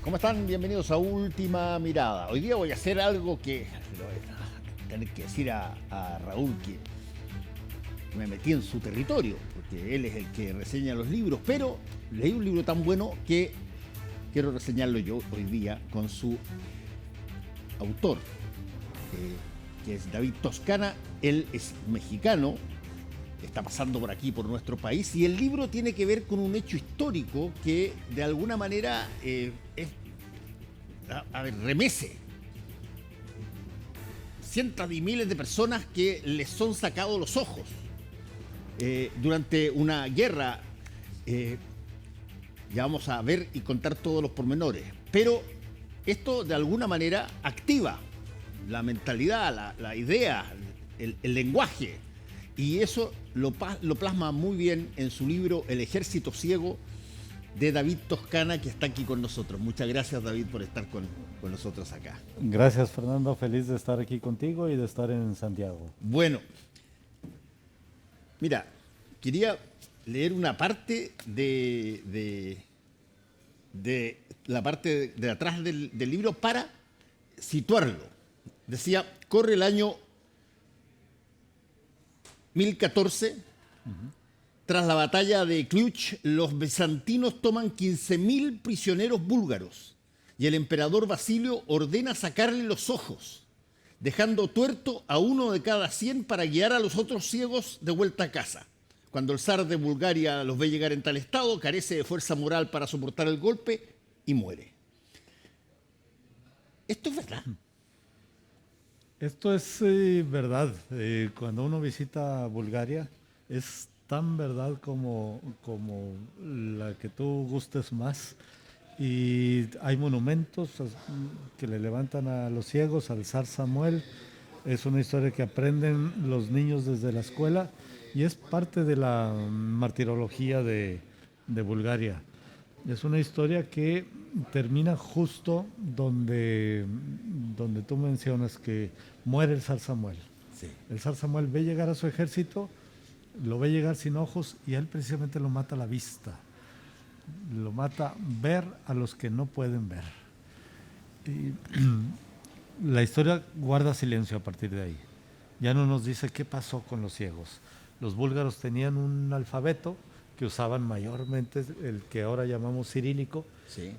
¿Cómo están? Bienvenidos a Última Mirada. Hoy día voy a hacer algo que le voy a tener que decir a Raúl que me metí en su territorio, porque él es el que reseña los libros, pero leí un libro tan bueno que quiero reseñarlo yo hoy día con su autor, que es David Toscana. Él es mexicano, está pasando por aquí, por nuestro país, y el libro tiene que ver con un hecho histórico que de alguna manera remece cientos y miles de personas que les son sacados los ojos durante una guerra. Ya vamos a ver y contar todos los pormenores, pero esto de alguna manera activa la mentalidad, la idea, el lenguaje, y eso lo plasma muy bien en su libro El Ejército Ciego, de David Toscana, que está aquí con nosotros. Muchas gracias, David, por estar con nosotros acá. Gracias, Fernando. Feliz de estar aquí contigo y de estar en Santiago. Bueno, mira, quería leer una parte de la parte de atrás del libro para situarlo. Decía, corre el año 1014. Tras la batalla de Cluj, los bizantinos toman 15.000 prisioneros búlgaros y el emperador Basilio ordena sacarle los ojos, dejando tuerto a uno de cada 100 para guiar a los otros ciegos de vuelta a casa. Cuando el zar de Bulgaria los ve llegar en tal estado, carece de fuerza moral para soportar el golpe y muere. ¿Esto es verdad? Esto es verdad. Cuando uno visita Bulgaria, es tan verdad como la que tú gustes más. Y hay monumentos que le levantan a los ciegos, al zar Samuel. Es una historia que aprenden los niños desde la escuela y es parte de la martirología de Bulgaria. Es una historia que termina justo donde tú mencionas que muere el zar Samuel. Sí. El zar Samuel ve llegar a su ejército, lo ve llegar sin ojos y a él precisamente lo mata a la vista. Lo mata ver a los que no pueden ver. Y la historia guarda silencio a partir de ahí. Ya no nos dice qué pasó con los ciegos. Los búlgaros tenían un alfabeto que usaban mayormente, el que ahora llamamos cirílico. Sí.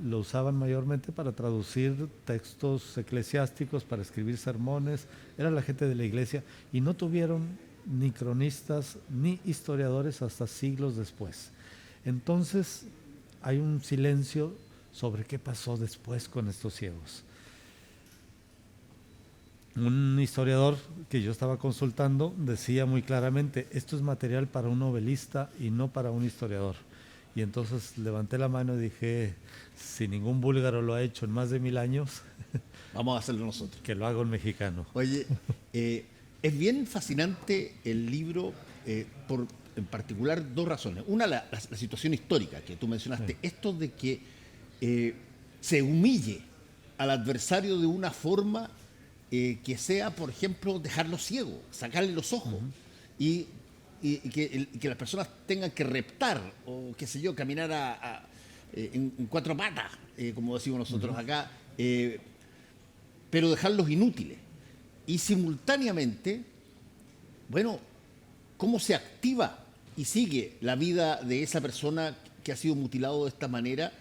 Lo usaban mayormente para traducir textos eclesiásticos, para escribir sermones. Era la gente de la iglesia y no tuvieron ni cronistas ni historiadores hasta siglos después. Entonces hay un silencio sobre qué pasó después con estos ciegos. Un historiador que yo estaba consultando decía muy claramente, esto es material para un novelista y no para un historiador. Y entonces levanté la mano y dije, si ningún búlgaro lo ha hecho en más de 1000 años, vamos a hacerlo nosotros. Que lo haga un mexicano. Oye, es bien fascinante el libro por en particular dos razones. Una, la situación histórica que tú mencionaste, sí. Esto de que se humille al adversario de una forma que sea, por ejemplo, dejarlo ciego, sacarle los ojos, y que las personas tengan que reptar o, qué sé yo, caminar en cuatro patas, como decimos nosotros acá, pero dejarlos inútiles. Y simultáneamente, bueno, cómo se activa y sigue la vida de esa persona que ha sido mutilado de esta manera,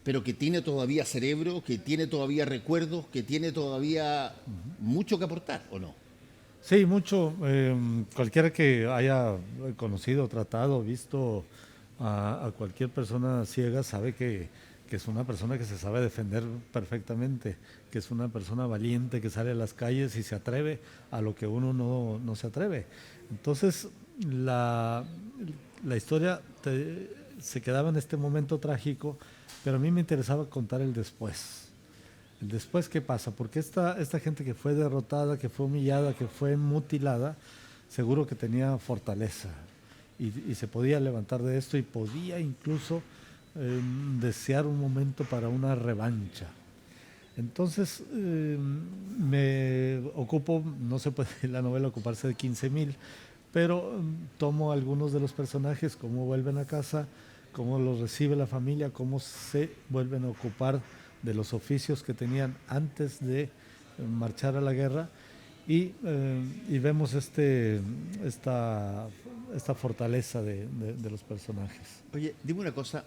pero que tiene todavía cerebro, que tiene todavía recuerdos, que tiene todavía mucho que aportar, ¿o no? Sí, mucho. Cualquiera que haya conocido, tratado, visto a cualquier persona ciega sabe que es una persona que se sabe defender perfectamente, que es una persona valiente, que sale a las calles y se atreve a lo que uno no se atreve. Entonces, la historia se quedaba en este momento trágico, pero a mí me interesaba contar el después. El después, ¿qué pasa? Porque esta gente que fue derrotada, que fue humillada, que fue mutilada, seguro que tenía fortaleza y se podía levantar de esto y podía incluso desear un momento para una revancha. Entonces me ocupo, no se puede en la novela ocuparse de 15.000, pero tomo algunos de los personajes, cómo vuelven a casa, cómo los recibe la familia, cómo se vuelven a ocupar de los oficios que tenían antes de marchar a la guerra y vemos esta fortaleza de los personajes. Oye, dime una cosa,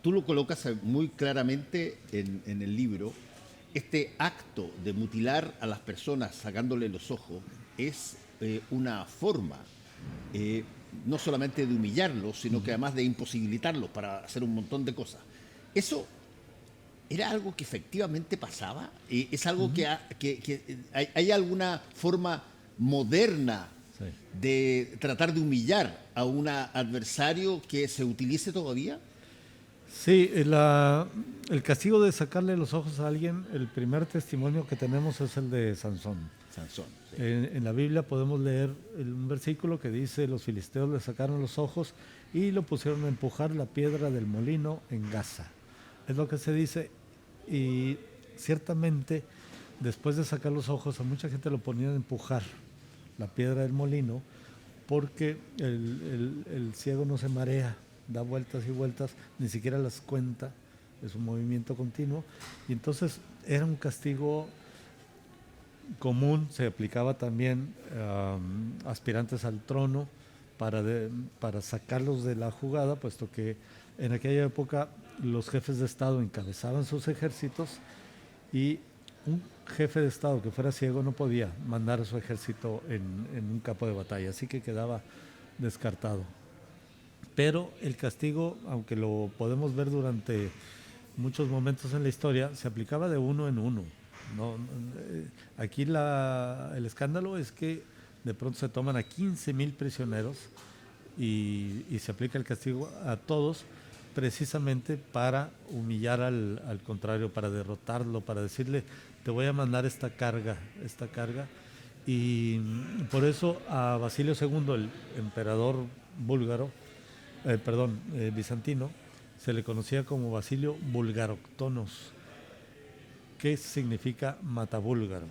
tú lo colocas muy claramente en el libro, este acto de mutilar a las personas sacándole los ojos es una forma no solamente de humillarlos, sino que además de imposibilitarlos para hacer un montón de cosas. ¿Eso era algo que efectivamente pasaba? ¿Es algo que hay alguna forma moderna Sí. de tratar de humillar a un adversario que se utilice todavía? Sí, el castigo de sacarle los ojos a alguien, el primer testimonio que tenemos es el de Sansón. Sansón. Sí. En la Biblia podemos leer un versículo que dice: los filisteos le sacaron los ojos y lo pusieron a empujar la piedra del molino en Gaza. Es lo que se dice, y ciertamente después de sacar los ojos a mucha gente lo ponían a empujar la piedra del molino porque el ciego no se marea, da vueltas y vueltas, ni siquiera las cuenta, es un movimiento continuo, y entonces era un castigo común. Se aplicaba también a aspirantes al trono para sacarlos de la jugada, puesto que en aquella época los jefes de Estado encabezaban sus ejércitos y un jefe de Estado que fuera ciego no podía mandar a su ejército en un campo de batalla, así que quedaba descartado. Pero el castigo, aunque lo podemos ver durante muchos momentos en la historia, se aplicaba de uno en uno. Aquí el escándalo es que de pronto se toman a 15,000 prisioneros y se aplica el castigo a todos, precisamente para humillar al contrario, para derrotarlo, para decirle: te voy a mandar esta carga. Y por eso a Basilio II, el emperador búlgaro, bizantino, se le conocía como Basilio Bulgaroctonos, que significa matabúlgaros.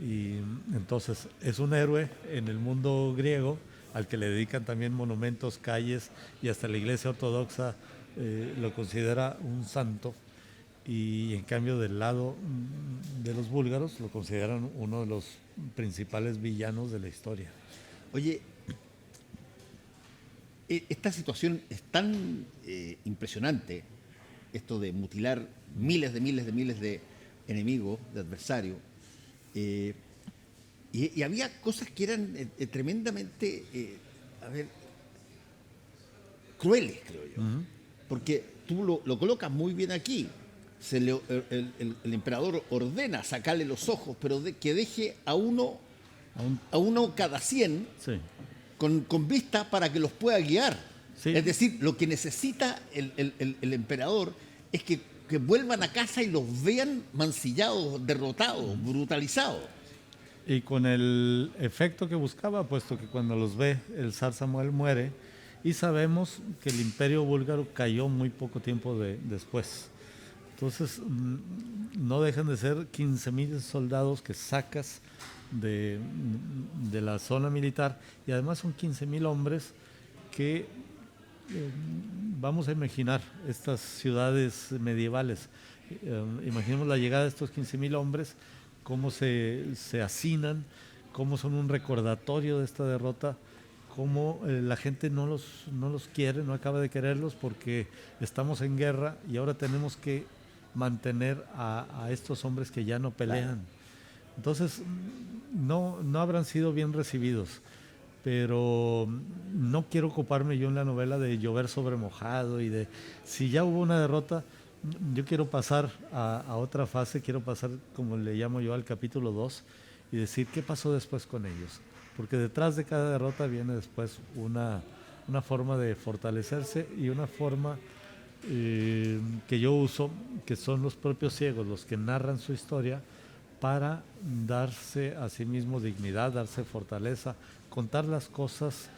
Y entonces es un héroe en el mundo griego al que le dedican también monumentos, calles, y hasta la Iglesia Ortodoxa lo considera un santo, y en cambio del lado de los búlgaros lo consideran uno de los principales villanos de la historia. Oye, esta situación es tan impresionante, esto de mutilar miles de enemigos, de adversarios, y había cosas que eran tremendamente, crueles, creo yo. Porque tú lo colocas muy bien aquí. El emperador ordena sacarle los ojos, pero que deje a uno cada 100 Sí. con vista para que los pueda guiar. Sí. Es decir, lo que necesita el emperador es que vuelvan a casa y los vean mancillados, derrotados, brutalizados. Y con el efecto que buscaba, puesto que cuando los ve, el zar Samuel muere, y sabemos que el imperio búlgaro cayó muy poco tiempo después. Entonces, no dejan de ser 15,000 soldados que sacas de la zona militar, y además son 15,000 hombres que vamos a imaginar estas ciudades medievales. Imaginemos la llegada de estos 15,000 hombres, cómo se hacinan, cómo son un recordatorio de esta derrota, cómo la gente no los quiere, no acaba de quererlos porque estamos en guerra y ahora tenemos que mantener a estos hombres que ya no pelean. Entonces, no habrán sido bien recibidos, pero no quiero ocuparme yo en la novela de llover sobre mojado y de si ya hubo una derrota. Yo quiero pasar a otra fase, quiero pasar, como le llamo yo, al capítulo 2 y decir qué pasó después con ellos, porque detrás de cada derrota viene después una forma de fortalecerse y una forma que yo uso, que son los propios ciegos los que narran su historia para darse a sí mismo dignidad, darse fortaleza, contar las cosas,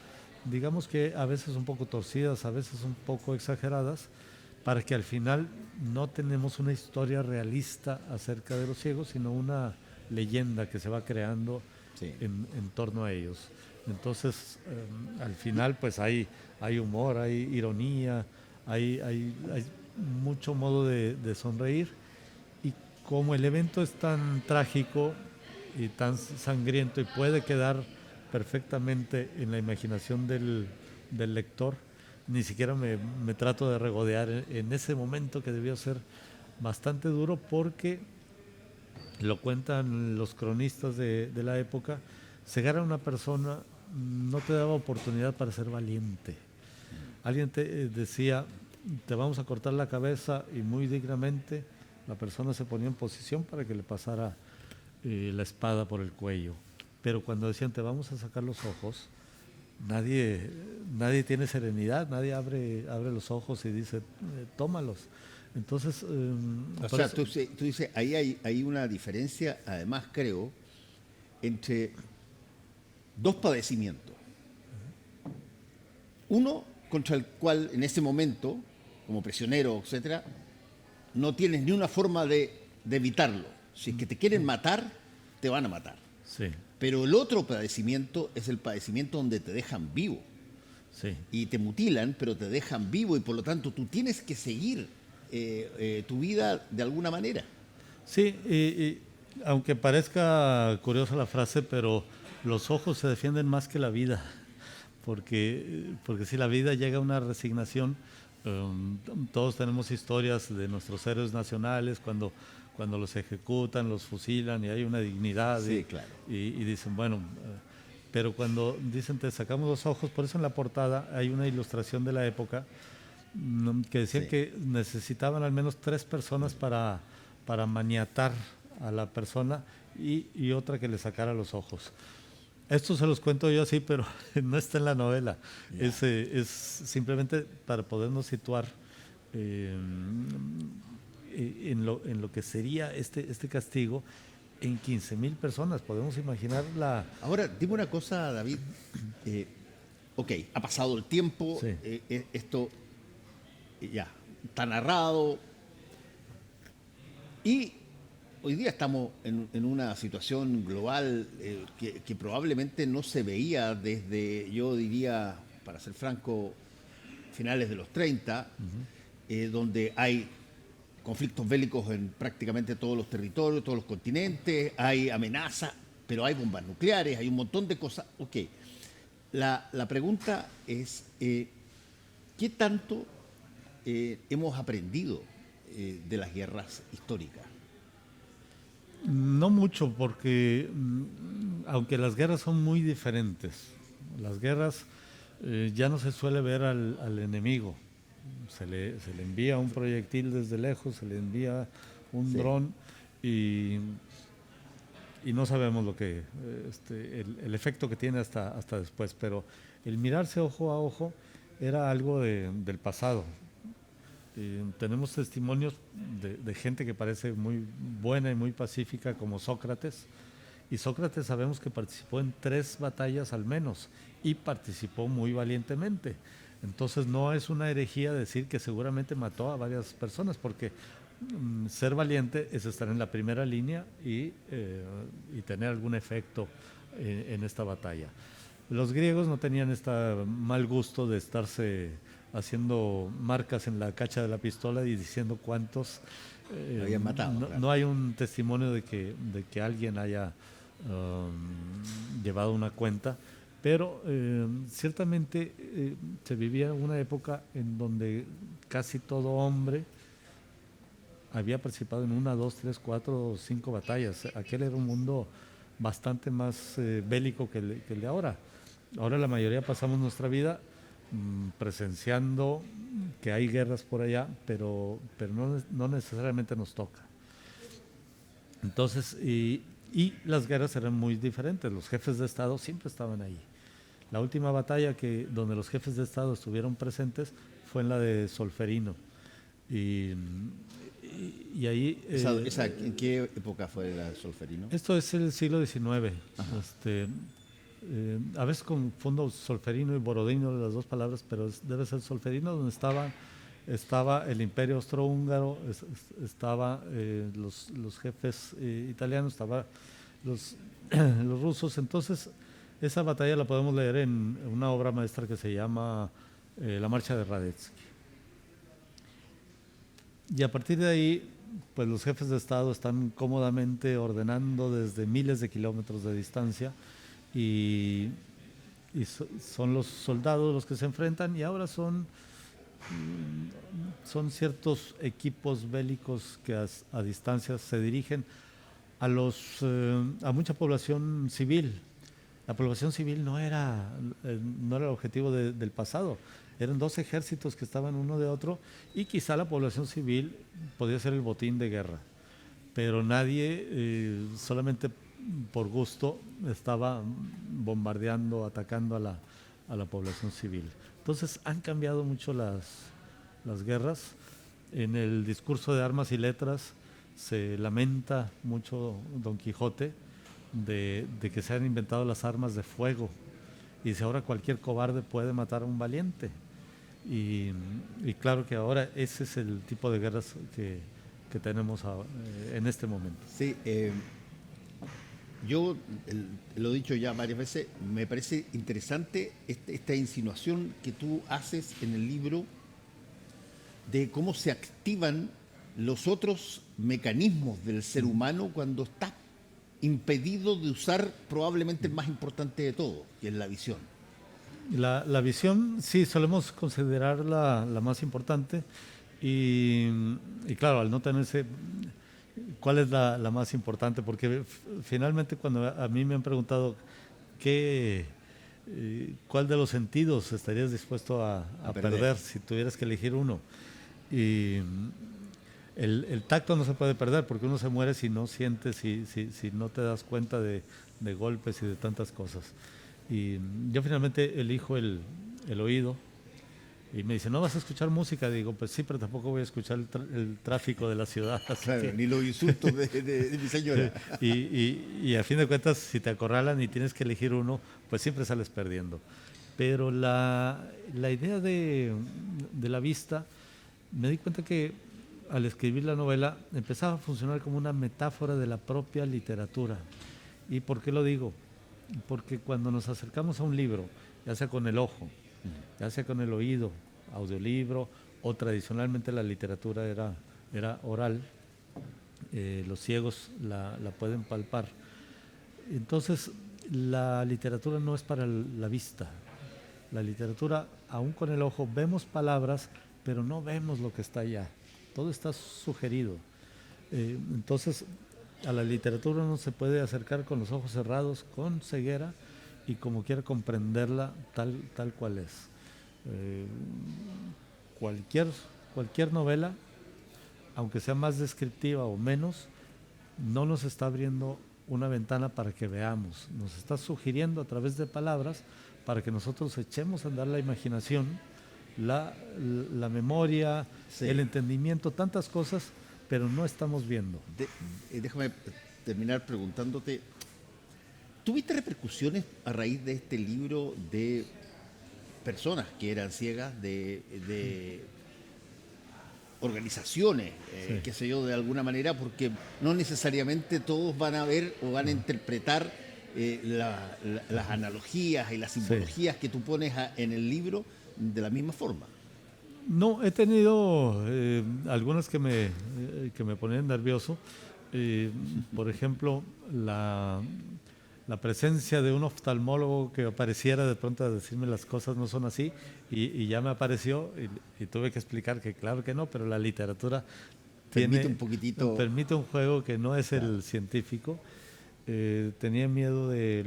digamos que a veces un poco torcidas, a veces un poco exageradas, para que al final no tenemos una historia realista acerca de los ciegos, sino una leyenda que se va creando en torno a ellos. Entonces, al final, pues hay humor, hay ironía, hay mucho modo de sonreír. Y como el evento es tan trágico y tan sangriento y puede quedar perfectamente en la imaginación del lector, ni siquiera me trato de regodear en ese momento que debió ser bastante duro porque lo cuentan los cronistas de la época, cegar a una persona no te daba oportunidad para ser valiente. Alguien te decía, te vamos a cortar la cabeza y muy dignamente la persona se ponía en posición para que le pasara la espada por el cuello. Pero cuando decían, te vamos a sacar los ojos, nadie tiene serenidad, nadie abre los ojos y dice, tómalos. Entonces, O sea, tú dices, ahí hay una diferencia, además creo, entre dos padecimientos. Uno contra el cual en ese momento, como prisionero, etcétera, no tienes ni una forma de evitarlo. Si es que te quieren matar, te van a matar. sí, Pero el otro padecimiento es el padecimiento donde te dejan vivo. sí. Y te mutilan, pero te dejan vivo y por lo tanto tú tienes que seguir tu vida de alguna manera. Sí, y aunque parezca curiosa la frase, pero los ojos se defienden más que la vida, porque si la vida llega a una resignación, todos tenemos historias de nuestros héroes nacionales cuando los ejecutan, los fusilan y hay una dignidad Sí, claro. y dicen, bueno, pero cuando dicen te sacamos los ojos, por eso en la portada hay una ilustración de la época que decían Sí. que necesitaban al menos 3 personas para maniatar a la persona y otra que le sacara los ojos. Esto se los cuento yo así, pero no está en la novela. Ya. Es simplemente para podernos situar eh, en lo que sería este castigo en 15,000 personas. Podemos imaginar la... Ahora, dime una cosa, David. Eh, ok, ha pasado el tiempo, Sí. esto ya está narrado y hoy día estamos en una situación global que probablemente no se veía desde, yo diría, para ser franco, finales de los 30, donde hay conflictos bélicos en prácticamente todos los territorios, todos los continentes, hay amenazas, pero hay bombas nucleares, hay un montón de cosas. Ok, la pregunta es, ¿qué tanto hemos aprendido de las guerras históricas? No mucho, porque aunque las guerras son muy diferentes, las guerras ya no se suele ver al enemigo. Se le envía un proyectil desde lejos, se le envía un Sí, dron y, y no sabemos el efecto que tiene hasta después. Pero el mirarse ojo a ojo era algo del pasado. Tenemos testimonios de gente que parece muy buena y muy pacífica como Sócrates. Y Sócrates sabemos que participó en 3 batallas al menos y participó muy valientemente. Entonces no es una herejía decir que seguramente mató a varias personas porque ser valiente es estar en la primera línea y tener algún efecto en esta batalla. Los griegos no tenían este mal gusto de estarse haciendo marcas en la cacha de la pistola y diciendo cuántos. habían matado, No, claro. no hay un testimonio de que alguien haya llevado una cuenta, pero ciertamente se vivía una época en donde casi todo hombre había participado en 1, 2, 3, 4 o 5 batallas. Aquel era un mundo bastante más bélico que el de ahora. Ahora la mayoría pasamos nuestra vida presenciando que hay guerras por allá, pero no necesariamente nos toca. Entonces, y las guerras eran muy diferentes. Los jefes de Estado siempre estaban ahí. La última batalla donde los jefes de Estado estuvieron presentes fue en la de Solferino. Y, y ahí... ¿En qué época fue la de Solferino? Esto es el siglo XIX. A veces confundo Solferino y Borodino, las dos palabras, pero debe ser Solferino, donde estaba el Imperio Austrohúngaro, estaba los jefes italianos, estaban los rusos. Entonces, Esa batalla la podemos leer en una obra maestra que se llama La Marcha de Radetzky. Y a partir de ahí, pues los jefes de Estado están cómodamente ordenando desde miles de kilómetros de distancia y, son los soldados los que se enfrentan y ahora son ciertos equipos bélicos que a distancia se dirigen a mucha población civil. La población civil no era el objetivo del pasado. Eran dos ejércitos que estaban uno de otro y quizá la población civil podía ser el botín de guerra. Pero nadie, solamente por gusto, estaba bombardeando, atacando a la población civil. Entonces han cambiado mucho las guerras. En el discurso de Armas y Letras se lamenta mucho Don Quijote de que se han inventado las armas de fuego. Y dice, ahora cualquier cobarde puede matar a un valiente. Y claro que ahora ese es el tipo de guerras que tenemos en este momento. Sí, yo lo he dicho ya varias veces, me parece interesante esta insinuación que tú haces en el libro de cómo se activan los otros mecanismos del ser humano cuando está impedido de usar probablemente el más importante de todo, que es la visión. La visión, sí, solemos considerarla la más importante y claro, al no tenerse, ¿cuál es la más importante? Porque finalmente cuando a mí me han preguntado ¿cuál de los sentidos estarías dispuesto a perder si tuvieras que elegir uno? Y el tacto no se puede perder porque uno se muere si no sientes, si no te das cuenta de golpes y de tantas cosas. Y yo finalmente elijo el oído y me dice, ¿no vas a escuchar música? Digo, pues sí, pero tampoco voy a escuchar el tráfico de la ciudad. Claro, ni los insultos de mi señora. Y a fin de cuentas, si te acorralan y tienes que elegir uno, pues siempre sales perdiendo. Pero la idea de la vista, me di cuenta que al escribir la novela empezaba a funcionar como una metáfora de la propia literatura. ¿Y por qué lo digo? Porque cuando nos acercamos a un libro, ya sea con el ojo, ya sea con el oído, audiolibro, o tradicionalmente la literatura era oral, los ciegos la pueden palpar. Entonces, la literatura no es para la vista. La literatura, aún con el ojo, vemos palabras, pero no vemos lo que está allá. Todo está sugerido. Entonces, a la literatura no se puede acercar con los ojos cerrados, con ceguera, y como quiera comprenderla tal cual es. Cualquier novela, aunque sea más descriptiva o menos, no nos está abriendo una ventana para que veamos, nos está sugiriendo a través de palabras para que nosotros echemos a andar la imaginación, la memoria, sí, el entendimiento, tantas cosas, pero no estamos viendo. Déjame terminar preguntándote, ¿tuviste repercusiones a raíz de este libro de personas que eran ciegas, de organizaciones, sí, qué sé yo, de alguna manera? Porque no necesariamente todos van a ver o van a interpretar las analogías y las simbologías, sí, que tú pones en el libro de la misma forma. No, he tenido algunas que me ponían nervioso. Por ejemplo, la presencia de un oftalmólogo que apareciera de pronto a decirme las cosas no son así, y ya me apareció y tuve que explicar que claro que no, pero la literatura permite un juego que no es, claro, el científico. Tenía miedo de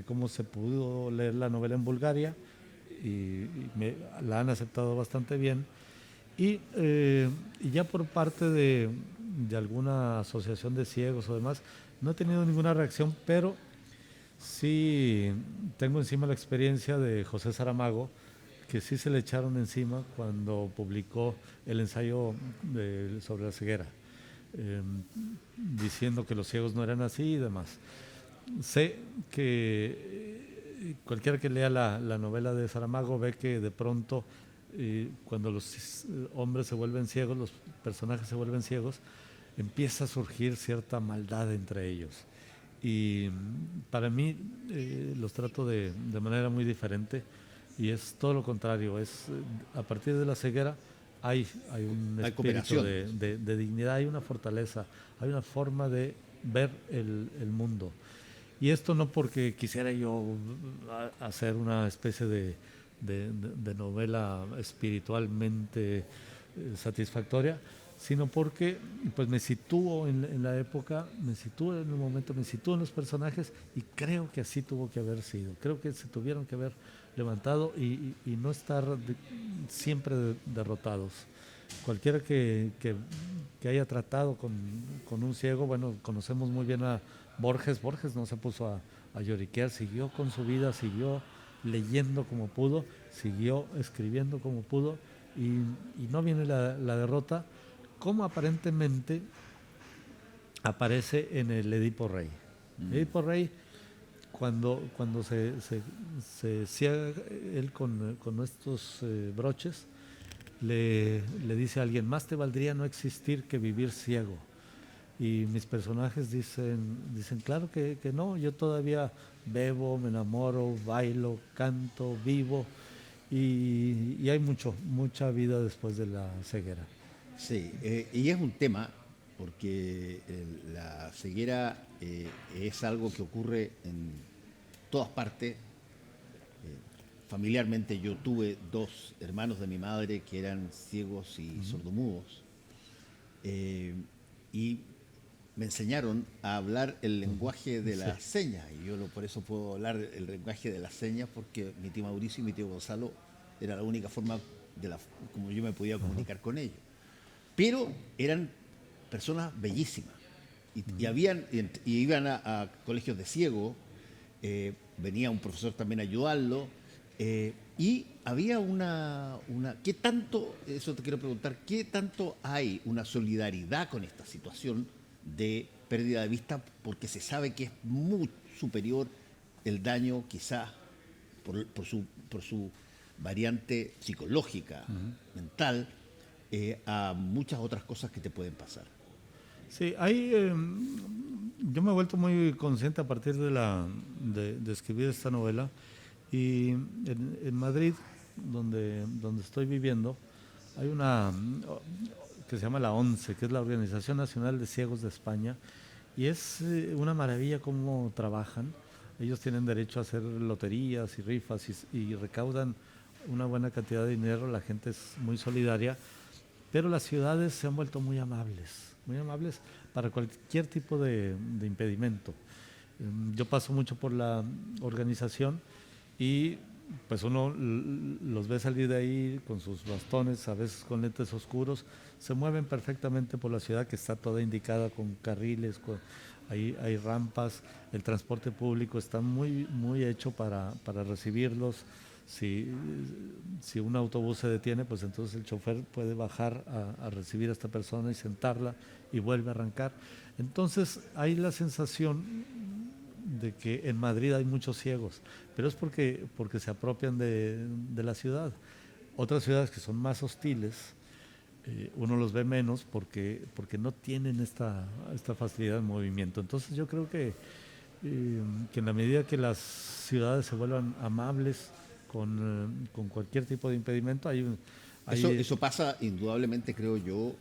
cómo se pudo leer la novela en Bulgaria, y la han aceptado bastante bien. Y ya por parte de alguna asociación de ciegos o demás, no he tenido ninguna reacción, pero sí tengo encima la experiencia de José Saramago, que sí se le echaron encima cuando publicó el ensayo sobre la ceguera, diciendo que los ciegos no eran así y demás. Sé que cualquiera que lea la novela de Saramago ve que de pronto cuando los hombres se vuelven ciegos, los personajes se vuelven ciegos, empieza a surgir cierta maldad entre ellos. y para mí los trato de manera muy diferente y es todo lo contrario, a partir de la ceguera hay un Hay espíritu cooperación. de dignidad, hay una fortaleza, hay una forma de ver el mundo. Y esto no porque quisiera yo hacer una especie de novela espiritualmente satisfactoria, sino porque pues me sitúo en la época, me sitúo en el momento, me sitúo en los personajes y creo que así tuvo que haber sido. Creo que se tuvieron que haber levantado y no estar siempre derrotados. Cualquiera que haya tratado con un ciego, bueno, conocemos muy bien a Borges. Borges no se puso a lloriquear, siguió con su vida, siguió leyendo como pudo, siguió escribiendo como pudo y no viene la derrota como aparentemente aparece en el Edipo Rey. Edipo Rey, cuando se ciega él con estos broches, le dice a alguien, más te valdría no existir que vivir ciego. Y mis personajes dicen claro que no, yo todavía bebo, me enamoro, bailo, canto, vivo y hay mucha vida después de la ceguera. Sí, y es un tema porque la ceguera es algo que ocurre en todas partes. Familiarmente yo tuve dos hermanos de mi madre que eran ciegos y sordomudos y me enseñaron a hablar el lenguaje de las señas y yo por eso puedo hablar el lenguaje de las señas porque mi tío Mauricio y mi tío Gonzalo era la única forma como yo me podía comunicar con ellos. Pero eran personas bellísimas y iban a colegios de ciegos, venía un profesor también a ayudarlo y había ¿qué tanto, eso te quiero preguntar, qué tanto hay una solidaridad con esta situación de pérdida de vista porque se sabe que es muy superior el daño quizás por su variante psicológica, mental, a muchas otras cosas que te pueden pasar? Sí, yo me he vuelto muy consciente a partir de escribir esta novela y en Madrid, donde estoy viviendo, hay una que se llama la ONCE, que es la Organización Nacional de Ciegos de España, y es una maravilla cómo trabajan. Ellos tienen derecho a hacer loterías y rifas y recaudan una buena cantidad de dinero, la gente es muy solidaria, pero las ciudades se han vuelto muy amables para cualquier tipo de impedimento. Yo paso mucho por la organización y pues uno los ve salir de ahí con sus bastones, a veces con lentes oscuros, se mueven perfectamente por la ciudad que está toda indicada con carriles, hay rampas, el transporte público está muy hecho para recibirlos. Si un autobús se detiene, pues entonces el chofer puede bajar a recibir a esta persona y sentarla y vuelve a arrancar. Entonces hay la sensación de que en Madrid hay muchos ciegos, pero es porque se apropian de la ciudad. Otras ciudades que son más hostiles, uno los ve menos porque no tienen esta facilidad de movimiento. Entonces yo creo que en la medida que las ciudades se vuelvan amables con cualquier tipo de impedimento, Eso pasa indudablemente, creo yo,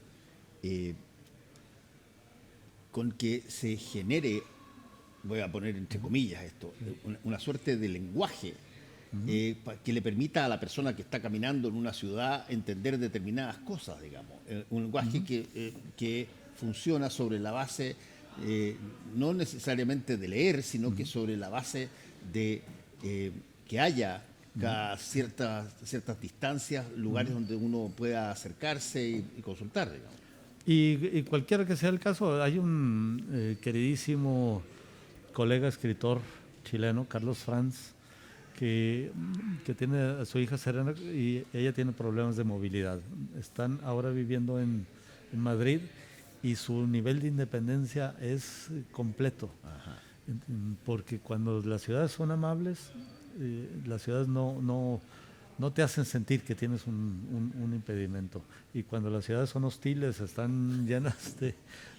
con que se genere, voy a poner entre comillas esto, una suerte de lenguaje que le permita a la persona que está caminando en una ciudad entender determinadas cosas, digamos. Un lenguaje que funciona sobre la base, no necesariamente de leer, sino que sobre la base de que haya cada ciertas distancias, lugares donde uno pueda acercarse y consultar, digamos. Y cualquiera que sea el caso, hay un queridísimo colega escritor chileno, Carlos Franz, que tiene a su hija Serena y ella tiene problemas de movilidad. Están ahora viviendo en Madrid y su nivel de independencia es completo. Ajá. Porque cuando las ciudades son amables, las ciudades no te hacen sentir que tienes un impedimento. Y cuando las ciudades son hostiles, están llenas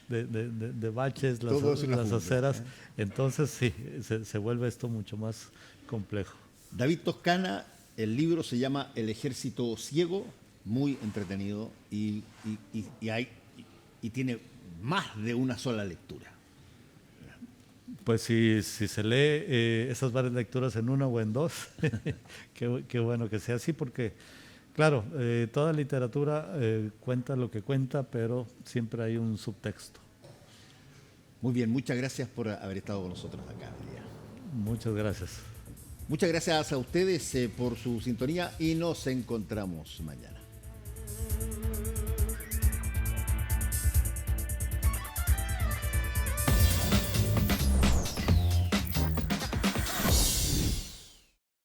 de baches, Todo es una las jungla, aceras. Entonces sí, se vuelve esto mucho más complejo. David Toscana, el libro se llama El Ejército Ciego, muy entretenido y tiene más de una sola lectura. Pues si se lee esas varias lecturas en una o en dos, qué bueno que sea así, porque claro, toda literatura cuenta lo que cuenta, pero siempre hay un subtexto. Muy bien, muchas gracias por haber estado con nosotros acá. Muchas gracias. Muchas gracias a ustedes por su sintonía y nos encontramos mañana.